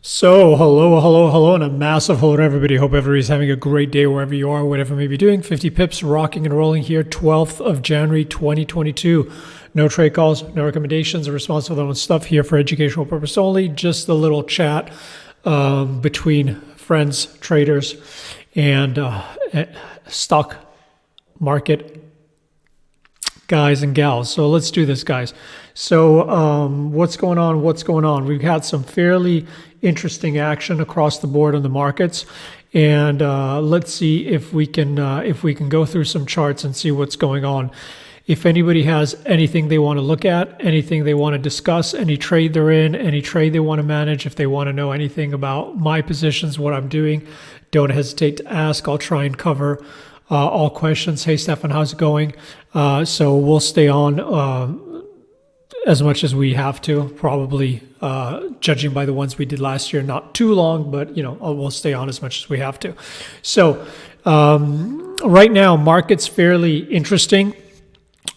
So, hello, and a massive hello to everybody. Hope everybody's having a great day wherever you are, whatever you may be doing. 50 pips, rocking and rolling here, 12th of January, 2022. No trade calls, no recommendations, or response to their own stuff here for educational purpose only. Just a little chat between friends, traders, and stock market guys and gals. So let's do this, guys. So what's going on? We've had some fairly interesting action across the board on the markets, and let's see if we can go through some charts and see what's going on. If anybody has anything they want to look at, anything they want to discuss, any trade they're in, any trade they want to manage, if they want to know anything about my positions, what I'm doing, don't hesitate to ask. I'll try and cover all questions. Hey, Stefan, how's it going? So we'll stay on as much as we have to, probably judging by the ones we did last year, not too long, but we'll stay on as much as we have to. So right now, market's fairly interesting.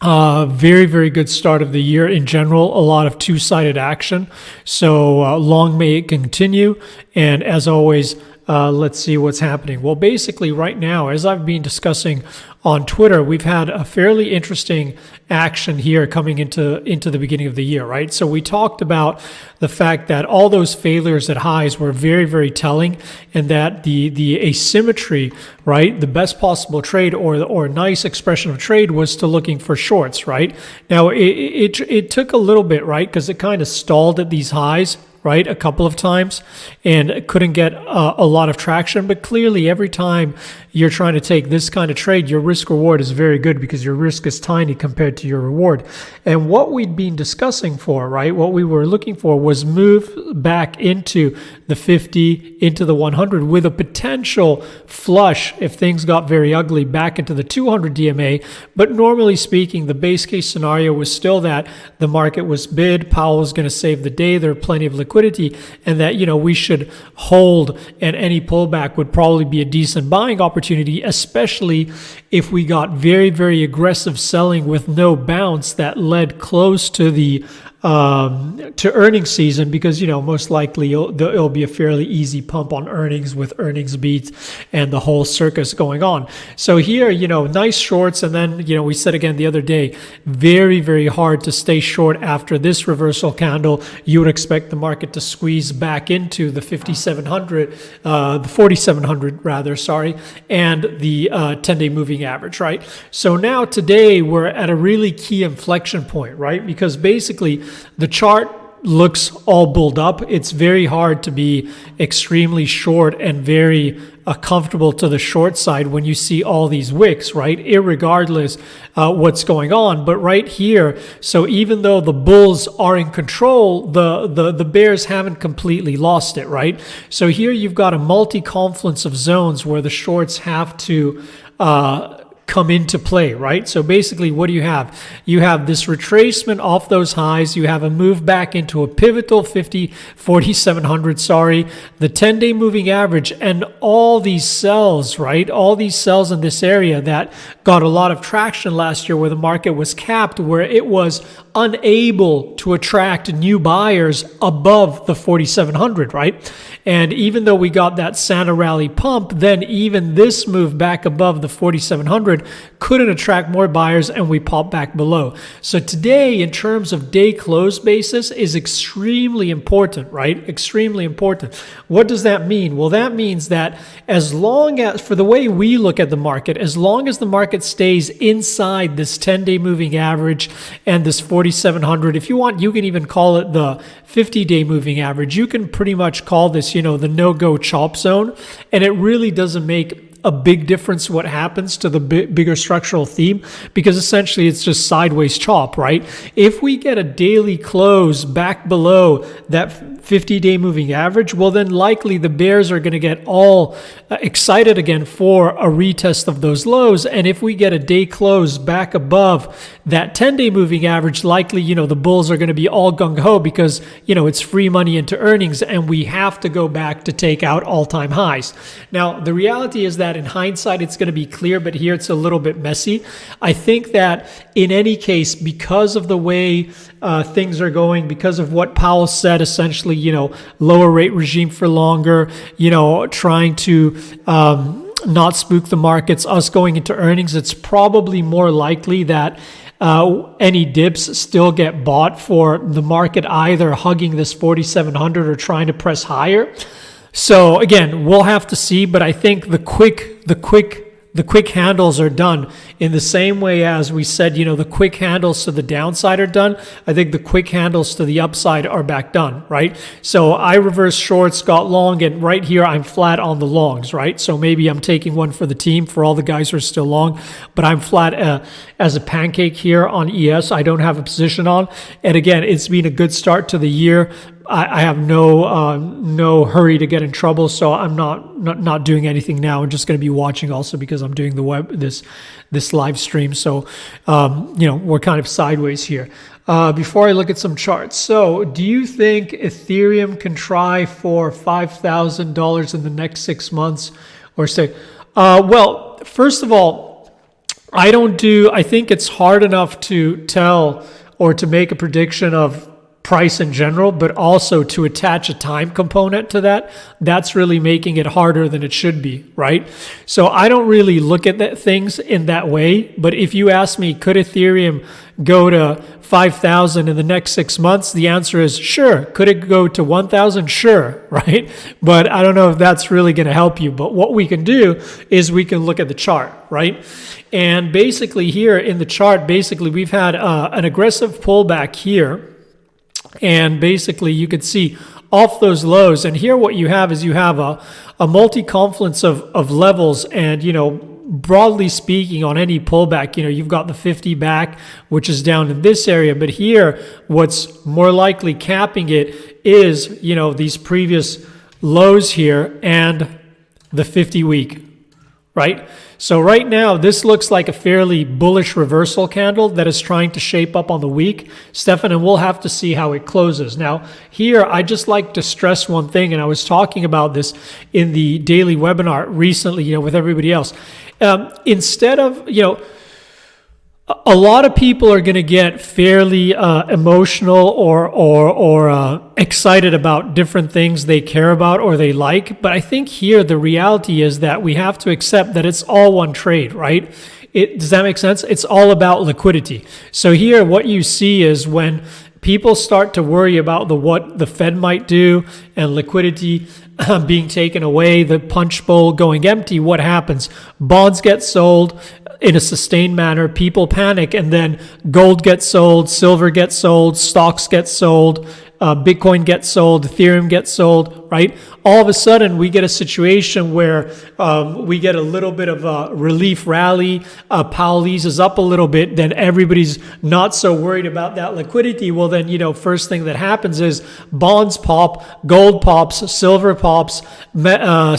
Very, very good start of the year in general. A lot of two-sided action. So long may it continue. And as always, let's see what's happening. Well, basically right now, as I've been discussing on Twitter, we've had a fairly interesting action here coming into the beginning of the year, right? So we talked about the fact that all those failures at highs were very, very telling, and that the asymmetry, right, the best possible trade or nice expression of trade was to looking for shorts, right? Now it took a little bit, right, because it kind of stalled at these highs, right, a couple of times, and couldn't get a lot of traction. But clearly, every time you're trying to take this kind of trade, your risk reward is very good because your risk is tiny compared to your reward. And what we'd been discussing for, right, what we were looking for was move back into the 50, into the 100 with a potential flush if things got very ugly back into the 200 DMA. But normally speaking, the base case scenario was still that the market was bid, Powell was going to save the day, there are plenty of liquidity, and that we should hold, and any pullback would probably be a decent buying opportunity, especially if we got very, very aggressive selling with no bounce that led close to the to earnings season, because most likely it'll be a fairly easy pump on earnings with earnings beats and the whole circus going on. So here, nice shorts, and then we said again the other day, very, very hard to stay short after this reversal candle. You would expect the market to squeeze back into the 5,700, the 4,700 rather, sorry, and the 10-day moving average, right? So now today we're at a really key inflection point, right? Because basically the chart looks all bulled up. It's very hard to be extremely short and very comfortable to the short side when you see all these wicks, right? Irregardless what's going on. But right here, so even though the bulls are in control, the bears haven't completely lost it, right? So here you've got a multi-confluence of zones where the shorts have to come into play, right? So basically, what do you have? You have this retracement off those highs. You have a move back into a pivotal 4,700, sorry, the 10-day moving average, and all these sells, right? All these sells in this area that got a lot of traction last year where the market was capped, where it was unable to attract new buyers above the 4,700, right? And even though we got that Santa rally pump, then even this move back above the 4,700 couldn't attract more buyers, and we popped back below. So today, in terms of day close basis, is extremely important, right? Extremely important. What does that mean? Well, that means that as long as, for the way we look at the market, as long as the market stays inside this 10-day moving average and this 4,700, if you want, you can even call it the 50-day moving average. You can pretty much call this, the no-go chop zone, and it really doesn't make a big difference what happens to the bigger structural theme, because essentially it's just sideways chop, right? If we get a daily close back below that 50-day moving average, well, then likely the bears are going to get all excited again for a retest of those lows. And if we get a day close back above that 10-day moving average, likely, the bulls are going to be all gung-ho because, it's free money into earnings, and we have to go back to take out all-time highs. Now, the reality is that in hindsight, it's going to be clear, but here it's a little bit messy. I think that in any case, because of the way things are going, because of what Powell said essentially basically, lower rate regime for longer, trying to not spook the markets, us going into earnings, it's probably more likely that any dips still get bought for the market either hugging this 4,700 or trying to press higher. So again, we'll have to see, but I think the quick handles are done in the same way as we said, the quick handles to the downside are done. I think the quick handles to the upside are back done, right? So I reverse shorts, got long, and right here I'm flat on the longs, right? So maybe I'm taking one for the team for all the guys who are still long, but I'm flat as a pancake here on ES. I don't have a position on. And again, it's been a good start to the year. I have no hurry to get in trouble, so I'm not doing anything now. I'm just going to be watching also because I'm doing this live stream. So we're kind of sideways here. Before I look at some charts, so do you think Ethereum can try for $5,000 in the next 6 months or say? Well, first of all, I think it's hard enough to tell or to make a prediction of price in general, but also to attach a time component to that, that's really making it harder than it should be, right? So I don't really look at things in that way, but if you ask me, could Ethereum go to 5,000 in the next 6 months? The answer is sure. Could it go to 1,000? Sure, right? But I don't know if that's really going to help you. But what we can do is we can look at the chart, right? And basically here in the chart, we've had an aggressive pullback here. And basically you could see off those lows, and here what you have is you have a multi-confluence of levels, and broadly speaking, on any pullback, you've got the 50 back, which is down in this area, but here what's more likely capping it is these previous lows here and the 50 week, right? So right now, this looks like a fairly bullish reversal candle that is trying to shape up on the week, Stefan, and we'll have to see how it closes. Now, here, I just like to stress one thing, and I was talking about this in the daily webinar recently, with everybody else. Instead of, a lot of people are going to get fairly emotional or excited about different things they care about or they like. But I think here the reality is that we have to accept that it's all one trade, right? Does that make sense? It's all about liquidity. So here what you see is when people start to worry about what the Fed might do and liquidity being taken away, the punch bowl going empty, what happens? Bonds get sold in a sustained manner, people panic, and then gold gets sold, silver gets sold, stocks get sold, Bitcoin gets sold, Ethereum gets sold, right? All of a sudden, we get a situation where we get a little bit of a relief rally. Powell eases up a little bit, then everybody's not so worried about that liquidity. Well, then, first thing that happens is bonds pop, gold pops, silver pops,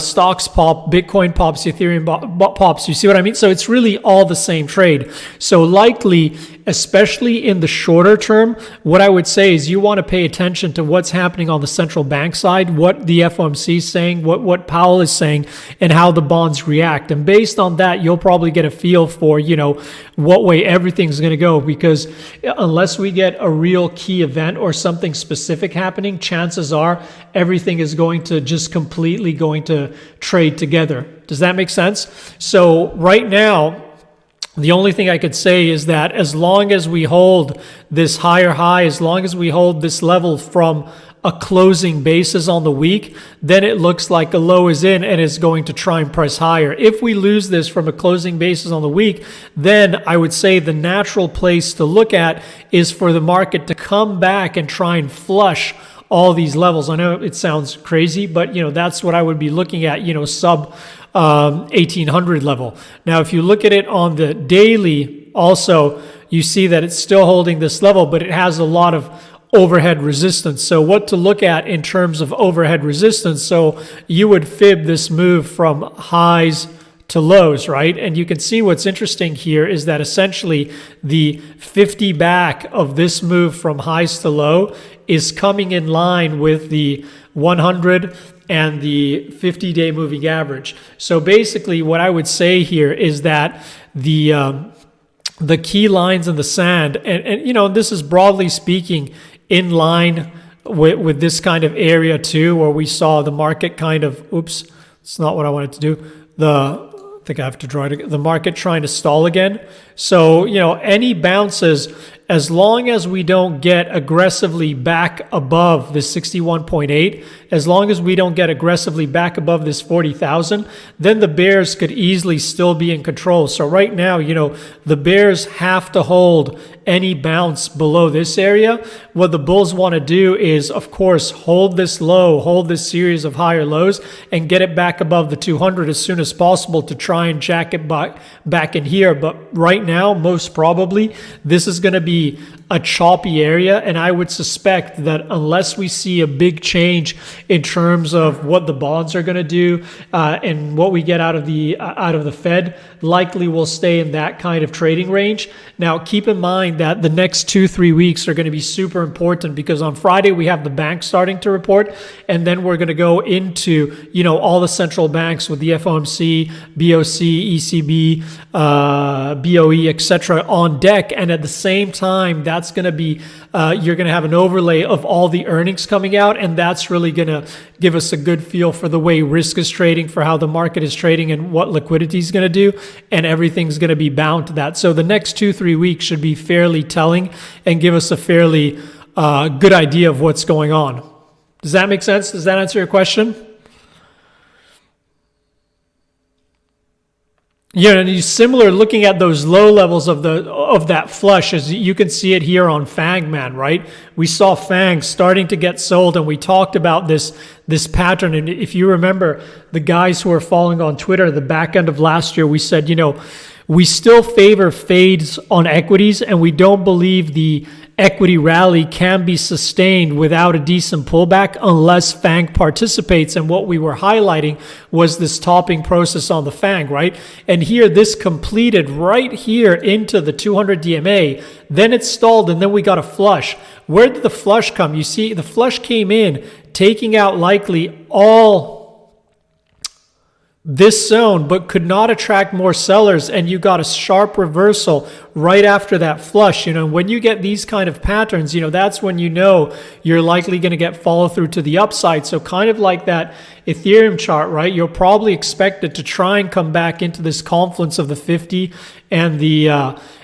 stocks pop, Bitcoin pops, Ethereum pops. You see what I mean? So it's really all the same trade. So likely, especially in the shorter term, what I would say is you want to pay attention to what's happening on the central bank side, what the FOMC is saying, what Powell is saying, and how the bonds react. And based on that, you'll probably get a feel for, what way everything's going to go, because unless we get a real key event or something specific happening, chances are everything is going to just completely going to trade together. Does that make sense? So right now, the only thing I could say is that as long as we hold this higher high, as long as we hold this level from a closing basis on the week, then it looks like a low is in and it's going to try and press higher. If we lose this from a closing basis on the week, then I would say the natural place to look at is for the market to come back and try and flush all these levels. I know it sounds crazy, but that's what I would be looking at, sub 1800 level. Now, if you look at it on the daily, also, you see that it's still holding this level, but it has a lot of overhead resistance. So what to look at in terms of overhead resistance? So you would fib this move from highs to lows, right? And you can see what's interesting here is that essentially the 50 back of this move from highs to low is coming in line with the 100 and the 50-day moving average. So basically what I would say here is that the key lines in the sand, and this is broadly speaking in line with this kind of area too, where we saw the market kind of, oops, it's not what I wanted to do. I think I have to draw it, the market trying to stall again. So, any bounces, as long as we don't get aggressively back above this 61.8, as long as we don't get aggressively back above this 40,000, then the bears could easily still be in control. So right now, the bears have to hold any bounce below this area. What the bulls want to do is, of course, hold this low, hold this series of higher lows, and get it back above the 200 as soon as possible to try and jack it back in here. But right now, most probably, this is going to be a choppy area, and I would suspect that unless we see a big change in terms of what the bonds are going to do and what we get out of the Fed, likely we'll stay in that kind of trading range. Now, keep in mind that the next 2-3 weeks are going to be super important, because on Friday we have the banks starting to report, and then we're going to go into all the central banks with the FOMC, BOC, ECB, BOE, etc. on deck, and at the same time, that's going to be you're going to have an overlay of all the earnings coming out, and that's really going to give us a good feel for the way risk is trading, for how the market is trading, and what liquidity is going to do, and everything's going to be bound to that. So the next 2-3 weeks should be fairly telling and give us a fairly good idea of what's going on. Does that make sense? Does that answer your question? Yeah, and you similar looking at those low levels of that flush, as you can see it here on FANGman, right? We saw FANG starting to get sold, and we talked about this pattern. And if you remember, the guys who are following on Twitter, the back end of last year, we said, we still favor fades on equities, and we don't believe the equity rally can be sustained without a decent pullback unless FANG participates. And what we were highlighting was this topping process on the FANG, right? And here, this completed right here into the 200 DMA. Then it stalled, and then we got a flush. Where did the flush come? You see, the flush came in, taking out likely all this zone, but could not attract more sellers, and you got a sharp reversal right after that flush. When you get these kind of patterns, that's when you're likely going to get follow through to the upside. So kind of like that Ethereum chart, right? You'll probably expect it to try and come back into this confluence of the 50 and the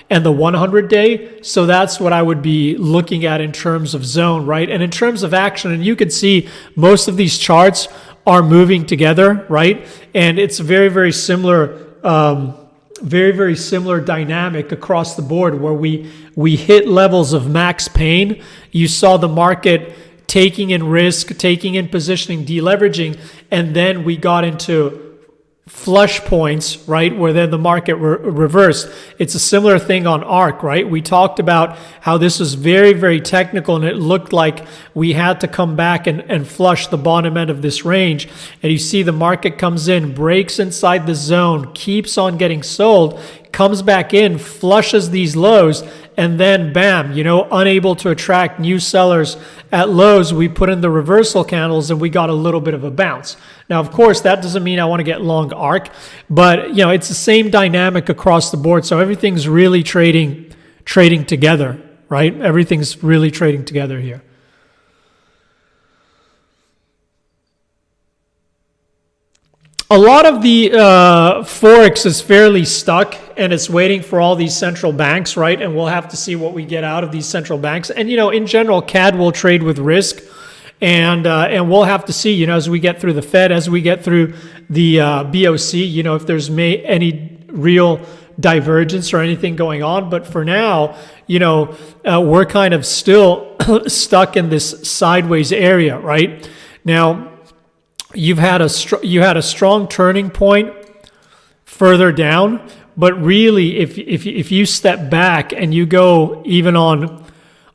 100 day. So that's what I would be looking at in terms of zone, right? And in terms of action, and you can see most of these charts are moving together, right? And it's very, very similar, very, very similar dynamic across the board, where we hit levels of max pain. You saw the market taking in risk, taking in positioning, deleveraging, and then we got into flush points, right, where then the market reversed. It's a similar thing on ARK, right? We talked about how this was very, very technical, and it looked like we had to come back and flush the bottom end of this range. And you see the market comes in, breaks inside the zone, keeps on getting sold, comes back in, flushes these lows, and then bam, unable to attract new sellers at lows, we put in the reversal candles and we got a little bit of a bounce. Now, of course, that doesn't mean I want to get long ARK, but it's the same dynamic across the board. So everything's really trading together, right? Everything's really trading together here. A lot of the Forex is fairly stuck, and it's waiting for all these central banks, right? And we'll have to see what we get out of these central banks. And, in general, CAD will trade with risk. And we'll have to see, as we get through the Fed, as we get through the BOC, if there's any real divergence or anything going on. But for now, we're kind of still stuck in this sideways area, right? Now, you had a strong turning point further down, but really, if you step back and you go even on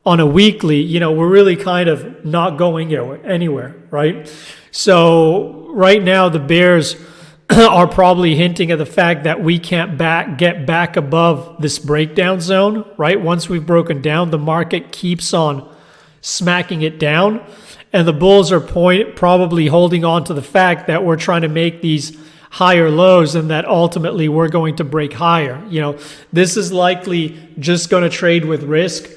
a weekly, we're really kind of not going anywhere, right? So right now, the bears are probably hinting at the fact that we can't get back above this breakdown zone, right? Once we've broken down, the market keeps on smacking it down. And the bulls are probably holding on to the fact that we're trying to make these higher lows and that ultimately we're going to break higher. This is likely just going to trade with risk.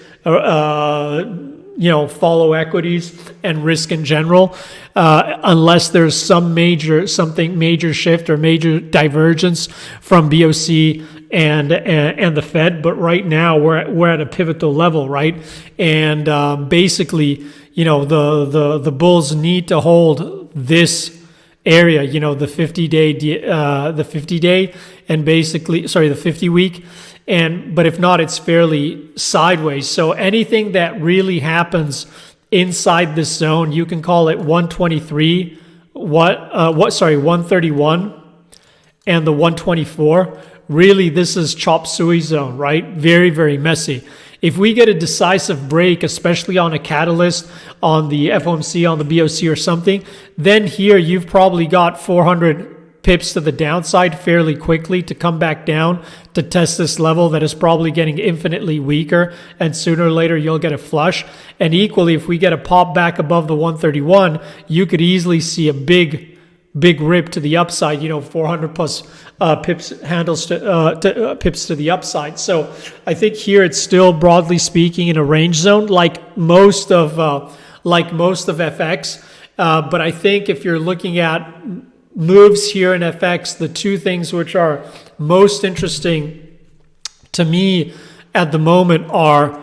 follow equities and risk in general, unless there's something major shift or major divergence from BOC and the Fed. But right now we're at a pivotal level, right? And basically, the bulls need to hold this area, the 50-day, and basically, sorry, the 50-week. But if not, it's fairly sideways. So anything that really happens inside this zone, you can call it 123, 131 and the 124. Really, this is chop suey zone, right? Very, very messy. If we get a decisive break, especially on a catalyst, on the FOMC, on the BOC or something, then here you've probably got 400 pips to the downside fairly quickly to come back down to test this level that is probably getting infinitely weaker, and sooner or later you'll get a flush. And equally, if we get a pop back above the 131, you could easily see a big rip to the upside, 400 plus pips pips to the upside. So I think here it's still, broadly speaking, in a range zone, like most of FX. But I think if you're looking at moves here in FX, the two things which are most interesting to me at the moment are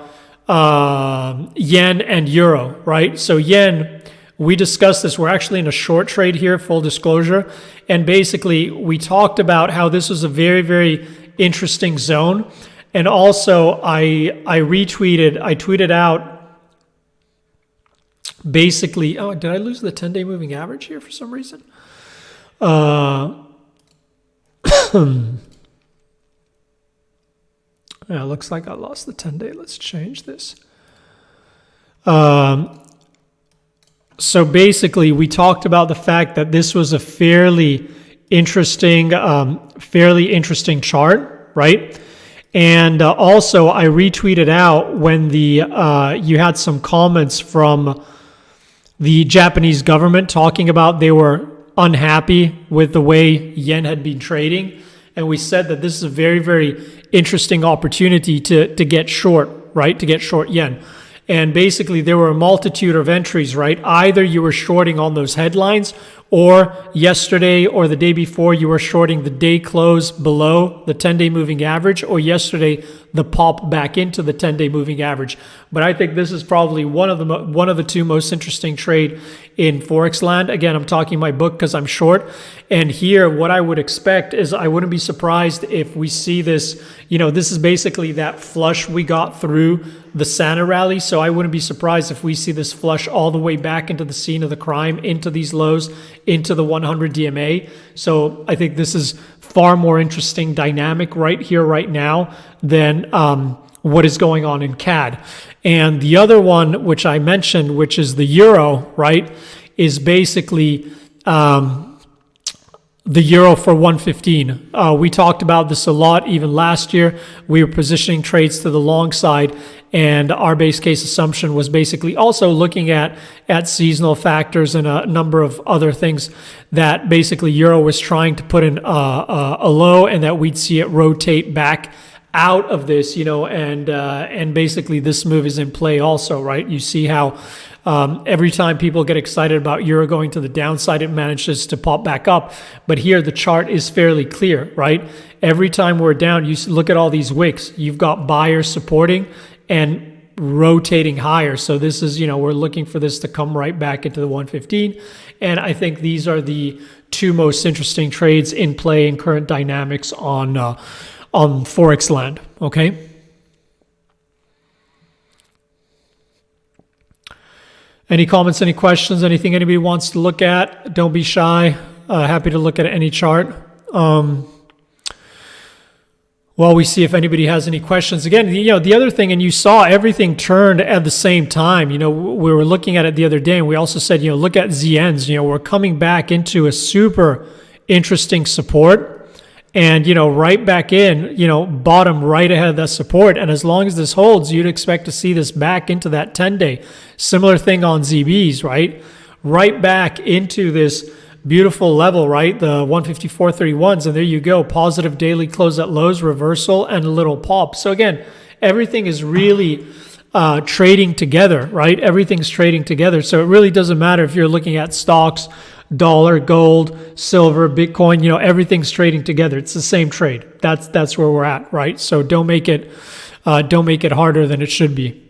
yen and euro, right? So yen, we discussed this. We're actually in a short trade here, full disclosure. And basically, we talked about how this was a very, very interesting zone. And also, I tweeted out basically, did I lose the 10-day moving average here for some reason? Yeah, looks like I lost the 10-day. Let's change this. So basically, we talked about the fact that this was a fairly interesting chart, right? And also, I retweeted out when you had some comments from the Japanese government talking about they were unhappy with the way yen had been trading, and we said that this is a very, very interesting opportunity to get short, right? To get short yen. And basically, there were a multitude of entries, right? Either you were shorting on those headlines, or yesterday or the day before, you were shorting the day close below the 10-day moving average, or yesterday, the pop back into the 10-day moving average. But I think this is probably one of the two most interesting trade in Forex land. Again, I'm talking my book because I'm short. And here, what I would expect is I wouldn't be surprised if we see this, this is basically that flush we got through the Santa rally. So I wouldn't be surprised if we see this flush all the way back into the scene of the crime, into these lows, into the 100 DMA. So I think this is far more interesting dynamic right here, right now, than what is going on in CAD. And the other one, which I mentioned, which is the euro, right, is basically the euro for 115. We talked about this a lot even last year. We were positioning trades to the long side, and our base case assumption was basically also looking at seasonal factors and a number of other things that basically euro was trying to put in a low, and that we'd see it rotate back out of this, and basically this move is in play also, right? You see how every time people get excited about euro going to the downside, it manages to pop back up. But here the chart is fairly clear, right? Every time we're down, you look at all these wicks. You've got buyers supporting and rotating higher. So this is, we're looking for this to come right back into the 115. And I think these are the two most interesting trades in play in current dynamics on Forex land, okay? Any comments, any questions, anything anybody wants to look at? Don't be shy. Happy to look at any chart. While we see if anybody has any questions. Again, the other thing, and you saw everything turned at the same time. We were looking at it the other day, and we also said, look at ZNs. We're coming back into a super interesting support. And, right back in, bottom right ahead of that support. And as long as this holds, you'd expect to see this back into that 10-day. Similar thing on ZBs, right? Right back into this beautiful level, right? The 154.31s. And there you go. Positive daily close at lows, reversal, and a little pop. So again, everything is really trading together, right? Everything's trading together. So it really doesn't matter if you're looking at stocks, dollar, gold, silver, Bitcoin, everything's trading together. It's the same trade. That's where we're at, right? So don't make it harder than it should be.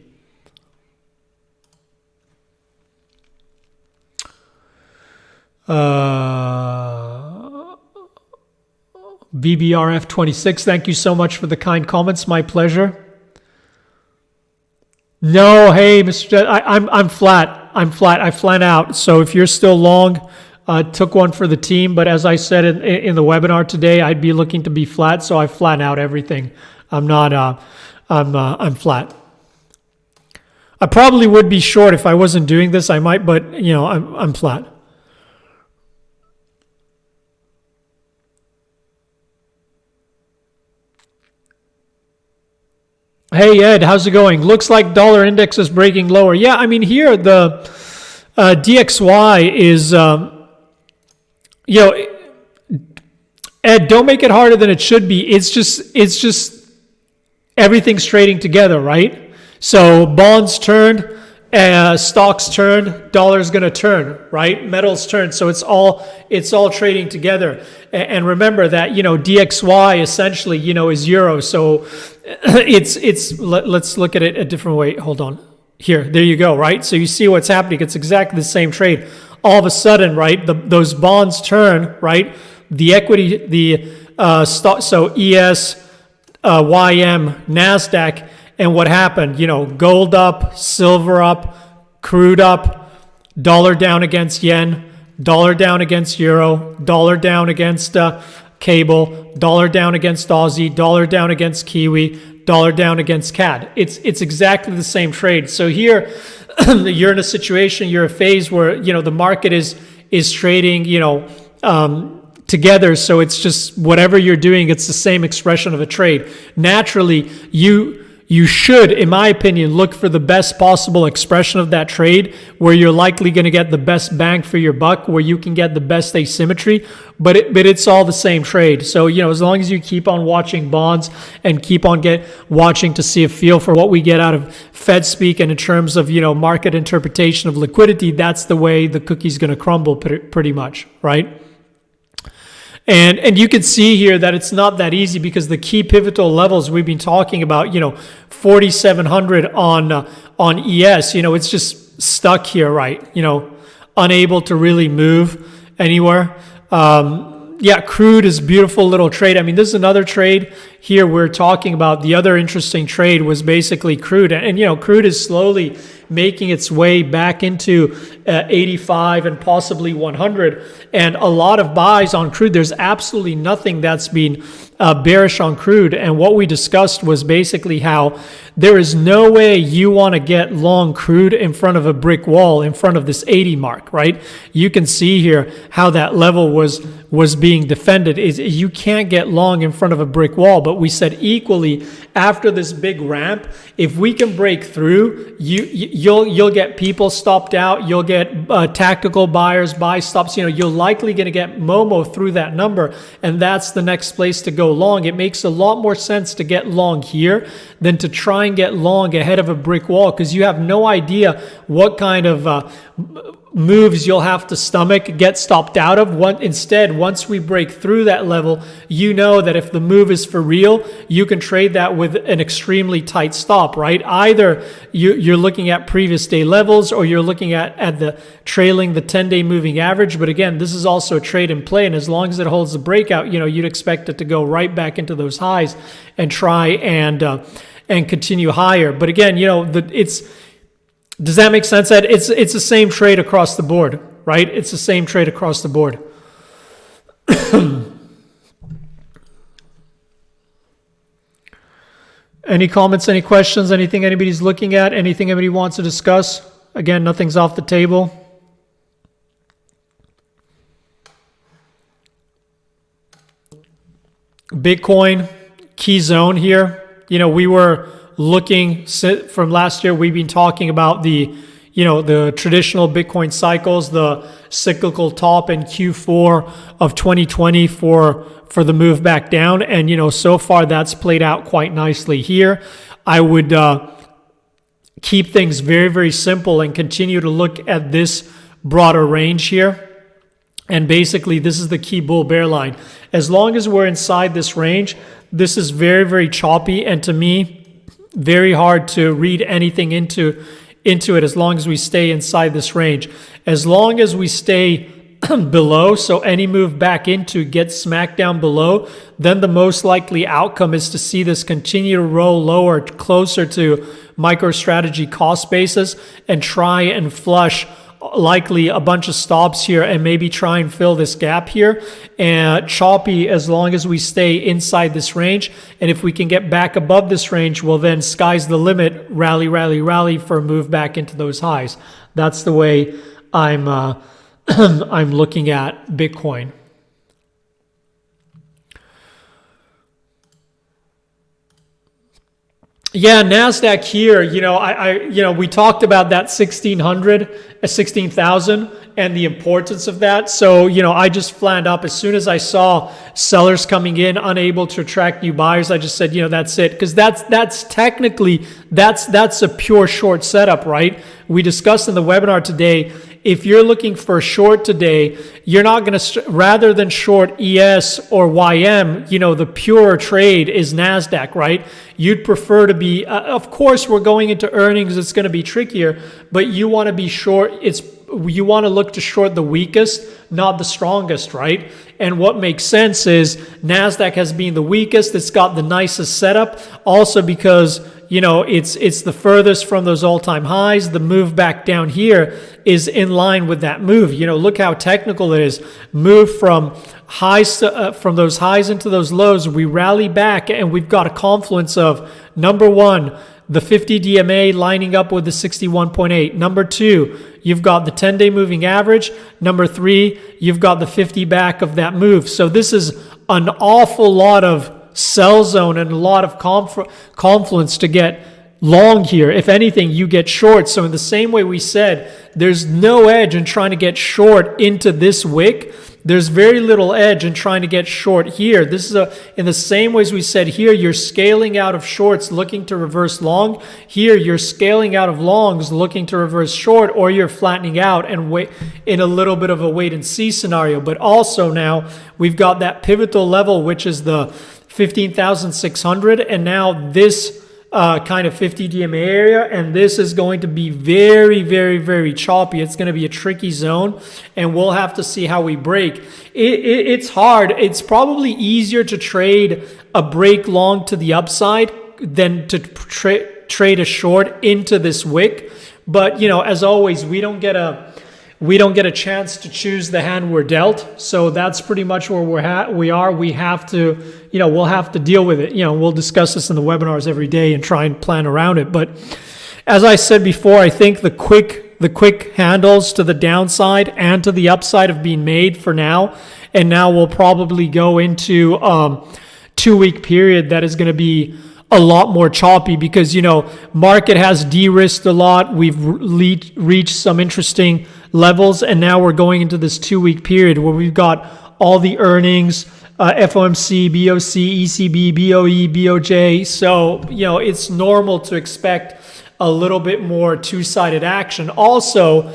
BBRF26, thank you so much for the kind comments. My pleasure. No, hey, Mr. I'm flat. I flat out. So if you're still long, took one for the team. But as I said in the webinar today, I'd be looking to be flat. So I flat out everything. I'm not. I'm flat. I probably would be short if I wasn't doing this. I might, but I'm flat. Hey Ed, how's it going? Looks like dollar index is breaking lower. Yeah, I mean here the DXY is, Ed, don't make it harder than it should be. It's just everything's trading together, right? So bonds turned, stocks turned, dollar's going to turn, right? Metals turn. So it's all trading together. And remember that, DXY essentially, is euro. So let's look at it a different way. Hold on. Here, there you go, right? So you see what's happening. It's exactly the same trade. All of a sudden, right, those bonds turn, right? The equity, the stock, so ES, YM, NASDAQ, and what happened? Gold up, silver up, crude up, dollar down against yen, dollar down against euro, dollar down against cable, dollar down against Aussie, dollar down against Kiwi, dollar down against CAD. It's exactly the same trade. So here, you're in a situation, you're a phase where the market is trading, together. So it's just whatever you're doing, it's the same expression of a trade. Naturally, you should, in my opinion, look for the best possible expression of that trade where you're likely going to get the best bang for your buck, where you can get the best asymmetry, but it's all the same trade. So, as long as you keep on watching bonds and keep on watching to see a feel for what we get out of Fed speak and in terms of, market interpretation of liquidity, that's the way the cookie's going to crumble pretty much, right? And you can see here that it's not that easy because the key pivotal levels we've been talking about, 4,700 on ES, it's just stuck here, right? Unable to really move anywhere. Crude is beautiful little trade. I mean, this is another trade here we're talking about. The other interesting trade was basically crude. And, crude is slowly making its way back into 85 and possibly 100. And a lot of buys on crude. There's absolutely nothing that's been bearish on crude. And what we discussed was basically how there is no way you want to get long crude in front of a brick wall, in front of this 80 mark, right? You can see here how that level was being defended. Is you can't get long in front of a brick wall. But we said equally, after this big ramp, if we can break through, you'll get people stopped out. You'll get tactical buyers, buy stops. You're likely going to get Momo through that number, and that's the next place to go long. It makes a lot more sense to get long here than to try and get long ahead of a brick wall, because you have no idea what kind of moves you'll have to stomach, get stopped out of. Instead, once we break through that level, that if the move is for real, you can trade that with an extremely tight stop, right? Either you're looking at previous day levels or you're looking at the trailing the 10-day moving average. But again, this is also a trade in play. And as long as it holds the breakout, you'd expect it to go right back into those highs and try and continue higher. But again, does that make sense, Ed? It's the same trade across the board, right? It's the same trade across the board. Any comments, any questions, anything anybody's looking at, anything anybody wants to discuss? Again, nothing's off the table. Bitcoin, key zone here. We were looking from last year, we've been talking about the traditional Bitcoin cycles, the cyclical top in Q4 of 2020 for the move back down. And, so far that's played out quite nicely here. I would keep things very, very simple and continue to look at this broader range here. And basically, this is the key bull bear line. As long as we're inside this range, this is very, very choppy. And to me, very hard to read anything into it as long as we stay inside this range. As long as we stay below, so any move back into gets smacked down below, then the most likely outcome is to see this continue to roll lower, closer to MicroStrategy cost basis, and try and flush likely a bunch of stops here and maybe try and fill this gap here. And choppy as long as we stay inside this range. And if we can get back above this range, well then sky's the limit, rally, rally, rally for a move back into those highs. That's the way I'm I'm looking at Bitcoin. Yeah, NASDAQ here, we talked about that 16,000 and the importance of that. So, I just flattened up as soon as I saw sellers coming in, unable to attract new buyers. I just said, that's it. Because that's technically, that's a pure short setup, right? We discussed in the webinar today, if you're looking for a short today, you're not going to, rather than short ES or YM, the pure trade is NASDAQ, right? You'd prefer to be, of course, we're going into earnings. It's going to be trickier, but you want to be short. You want to look to short the weakest, not the strongest, right? And what makes sense is NASDAQ has been the weakest. It's got the nicest setup. Also because, it's the furthest from those all-time highs. The move back down here is in line with that move. Look how technical it is. Move from highs to, from those highs into those lows. We rally back and we've got a confluence of number one, the 50 DMA lining up with the 61.8. Number two, you've got the 10-day moving average. Number three, you've got the 50 back of that move. So this is an awful lot of sell zone and a lot of confluence to get long here. If anything, you get short. So in the same way we said, there's no edge in trying to get short into this wick. There's very little edge in trying to get short here. This is in the same ways we said here, you're scaling out of shorts looking to reverse long. Here, you're scaling out of longs looking to reverse short, or you're flattening out and wait in a little bit of a wait and see scenario. But also now we've got that pivotal level, which is the 15,600, and now this kind of 50 DMA area, and this is going to be very, very, very choppy. It's going to be a tricky zone, and we'll have to see how we break. It's hard. It's probably easier to trade a break long to the upside than to trade a short into this wick. But as always, we don't get a chance to choose the hand we're dealt. So that's pretty much where we are. We have to, we'll have to deal with it. We'll discuss this in the webinars every day and try and plan around it. But as I said before, I think the quick handles to the downside and to the upside have been made for now. And now we'll probably go into 2-week period that is going to be a lot more choppy because, market has de-risked a lot. We've reached some interesting levels, and now we're going into this 2-week period where we've got all the earnings, FOMC, BOC, ECB, BOE, BOJ. So, it's normal to expect a little bit more two-sided action. Also,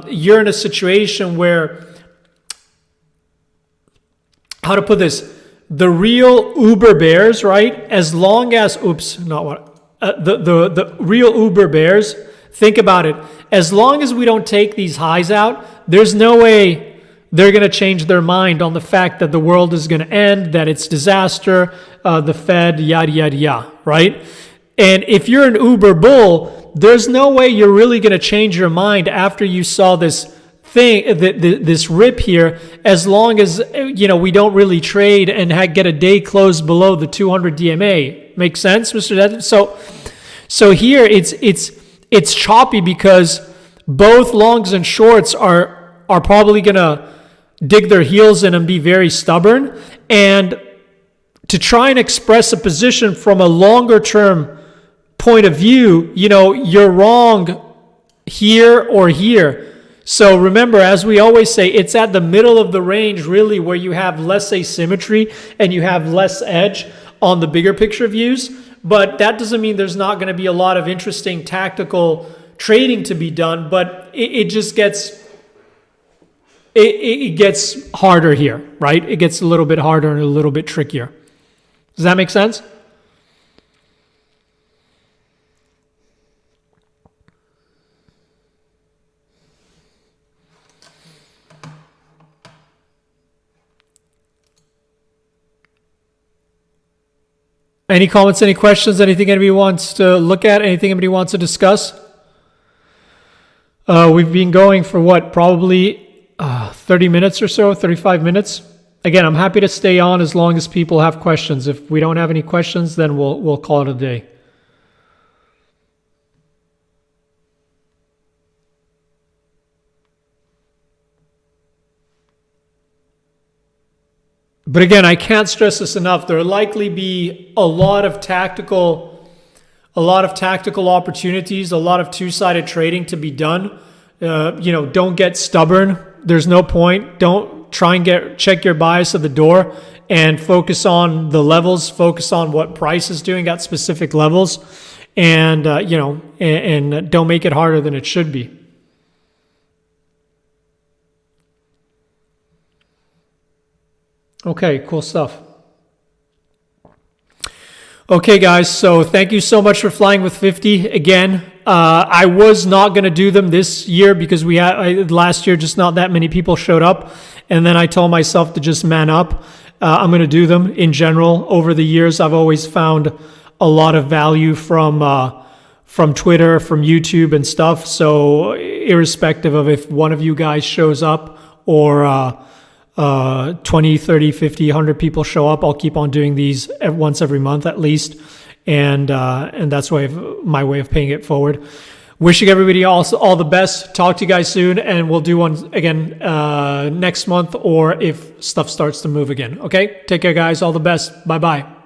you're in a situation where, how to put this, the real Uber bears, right? As long as, the real Uber bears, think about it. As long as we don't take these highs out, there's no way they're going to change their mind on the fact that the world is going to end, that it's disaster, the Fed, yada, yada, yada, right? And if you're an Uber bull, there's no way you're really going to change your mind after you saw this thing, this rip here, as long as, we don't really trade and get a day close below the 200 DMA. Make sense, Mr. Dead? So here it's choppy because both longs and shorts are probably going to dig their heels in and be very stubborn. And to try and express a position from a longer term point of view, you're wrong here or here. So remember, as we always say, it's at the middle of the range really where you have less asymmetry and you have less edge on the bigger picture views. but that doesn't mean there's not going to be a lot of interesting tactical trading to be done, but it just gets, it gets harder here, right? It gets a little bit harder and a little bit trickier. Does that make sense? Any comments, any questions, anything anybody wants to look at, anything anybody wants to discuss? We've been going for what, probably 30 minutes or so, 35 minutes. Again, I'm happy to stay on as long as people have questions. If we don't have any questions, then we'll call it a day. But again, I can't stress this enough. There'll likely be a lot of tactical opportunities, a lot of two-sided trading to be done. Don't get stubborn. There's no point. Don't try and check your bias at the door and focus on the levels, focus on what price is doing at specific levels, and and don't make it harder than it should be. Okay, cool stuff. Okay, guys, so thank you so much for flying with 50 again. I was not going to do them this year because last year just not that many people showed up, and then I told myself to just man up. I'm going to do them in general. Over the years, I've always found a lot of value from Twitter, from YouTube and stuff. So irrespective of if one of you guys shows up or 20, 30, 50, 100 people show up, I'll keep on doing these once every month at least. And that's my way of paying it forward. Wishing everybody all the best. Talk to you guys soon, and we'll do one again next month or if stuff starts to move again. Okay? Take care, guys. All the best. Bye-bye.